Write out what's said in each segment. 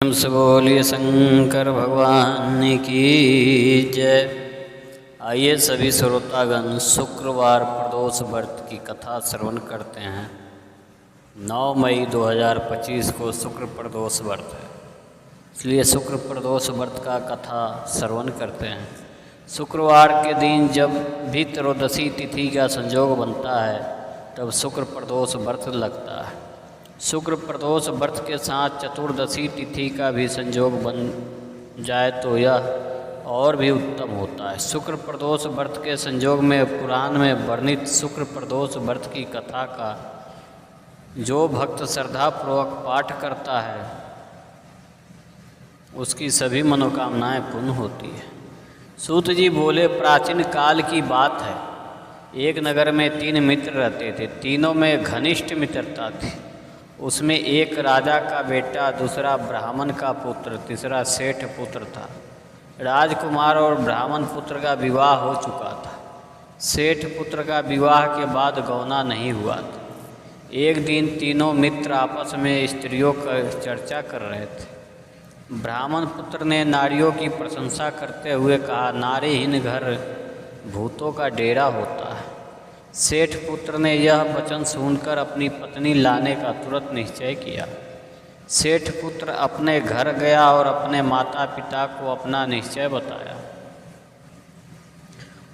प्रेम से बोलिए शंकर भगवान की जय। आइए सभी श्रोतागण शुक्रवार प्रदोष व्रत की कथा श्रवण करते हैं। 9 मई 2025 को शुक्र प्रदोष व्रत है, इसलिए शुक्र प्रदोष व्रत का कथा श्रवण करते हैं। शुक्रवार के दिन जब भी त्रयोदशी तिथि का संयोग बनता है तब शुक्र प्रदोष व्रत लगता है। शुक्र प्रदोष व्रत के साथ चतुर्दशी तिथि का भी संयोग बन जाए तो यह और भी उत्तम होता है। शुक्र प्रदोष व्रत के संयोग में पुराण में वर्णित शुक्र प्रदोष व्रत की कथा का जो भक्त श्रद्धापूर्वक पाठ करता है उसकी सभी मनोकामनाएं पूर्ण होती है। सूत जी बोले, प्राचीन काल की बात है, एक नगर में 3 मित्र रहते थे। तीनों में घनिष्ठ मित्रता थी। उसमें एक राजा का बेटा, दूसरा ब्राह्मण का पुत्र, तीसरा सेठ पुत्र था। राजकुमार और ब्राह्मण पुत्र का विवाह हो चुका था। सेठ पुत्र का विवाह के बाद गौना नहीं हुआ था। एक दिन तीनों मित्र आपस में स्त्रियों का चर्चा कर रहे थे। ब्राह्मण पुत्र ने नारियों की प्रशंसा करते हुए कहा, नारीहीन घर भूतों का डेरा होता है। सेठ पुत्र ने यह वचन सुनकर अपनी पत्नी लाने का तुरंत निश्चय किया। सेठ पुत्र अपने घर गया और अपने माता पिता को अपना निश्चय बताया।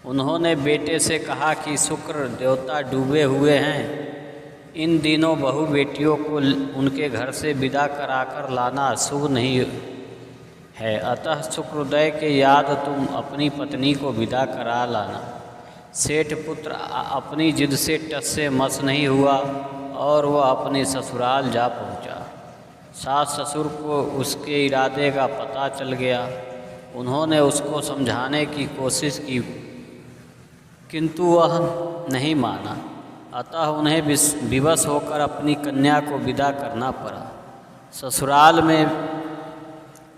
उन्होंने बेटे से कहा कि शुक्र देवता डूबे हुए हैं, इन दिनों बहू बेटियों को उनके घर से विदा कराकर लाना शुभ नहीं है, अतः शुक्रोदय के याद तुम अपनी पत्नी को विदा करा लाना। सेठ पुत्र अपनी जिद से टस से मस नहीं हुआ और वह अपने ससुराल जा पहुंचा। सास ससुर को उसके इरादे का पता चल गया। उन्होंने उसको समझाने की कोशिश की किंतु वह नहीं माना, अतः उन्हें विवश होकर अपनी कन्या को विदा करना पड़ा। ससुराल में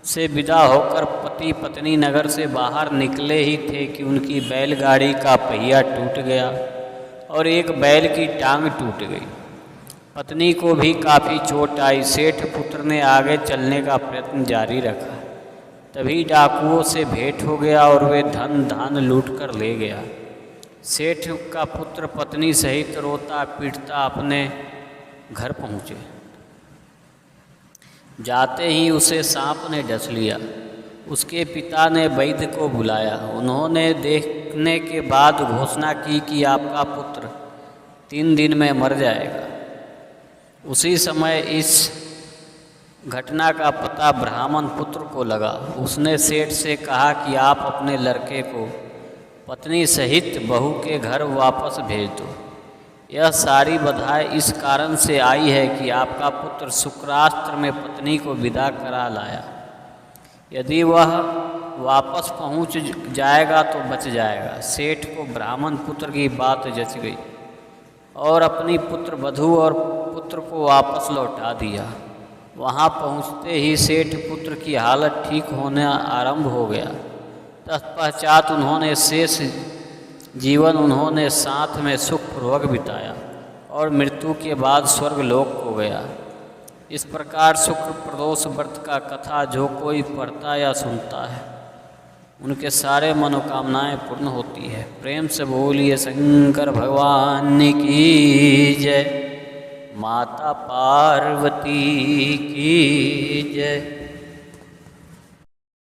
से विदा होकर पति पत्नी नगर से बाहर निकले ही थे कि उनकी बैलगाड़ी का पहिया टूट गया और एक बैल की टांग टूट गई। पत्नी को भी काफ़ी चोट आई। सेठ पुत्र ने आगे चलने का प्रयत्न जारी रखा। तभी डाकुओं से भेंट हो गया और वे धन धान लूट कर ले गया। सेठ का पुत्र पत्नी सहित रोता पीटता अपने घर पहुँचे। जाते ही उसे सांप ने डस लिया। उसके पिता ने वैद्य को बुलाया। उन्होंने देखने के बाद घोषणा की कि आपका पुत्र 3 दिन में मर जाएगा। उसी समय इस घटना का पता ब्राह्मण पुत्र को लगा। उसने सेठ से कहा कि आप अपने लड़के को पत्नी सहित बहू के घर वापस भेज दो। यह सारी बधाई इस कारण से आई है कि आपका पुत्र शुक्रास्त्र में पत्नी को विदा करा लाया। यदि वह वापस पहुंच जाएगा तो बच जाएगा। सेठ को ब्राह्मण पुत्र की बात जच गई और अपनी पुत्र वधू और पुत्र को वापस लौटा दिया। वहां पहुंचते ही सेठ पुत्र की हालत ठीक होने आरंभ हो गया। तत्पश्चात उन्होंने शेष जीवन उन्होंने साथ में सुखपूर्वक बिताया और मृत्यु के बाद स्वर्गलोक को गया। इस प्रकार शुक्र प्रदोष व्रत का कथा जो कोई पढ़ता या सुनता है उनके सारे मनोकामनाएं पूर्ण होती है। प्रेम से बोलिए शंकर भगवान की जय। माता पार्वती की जय।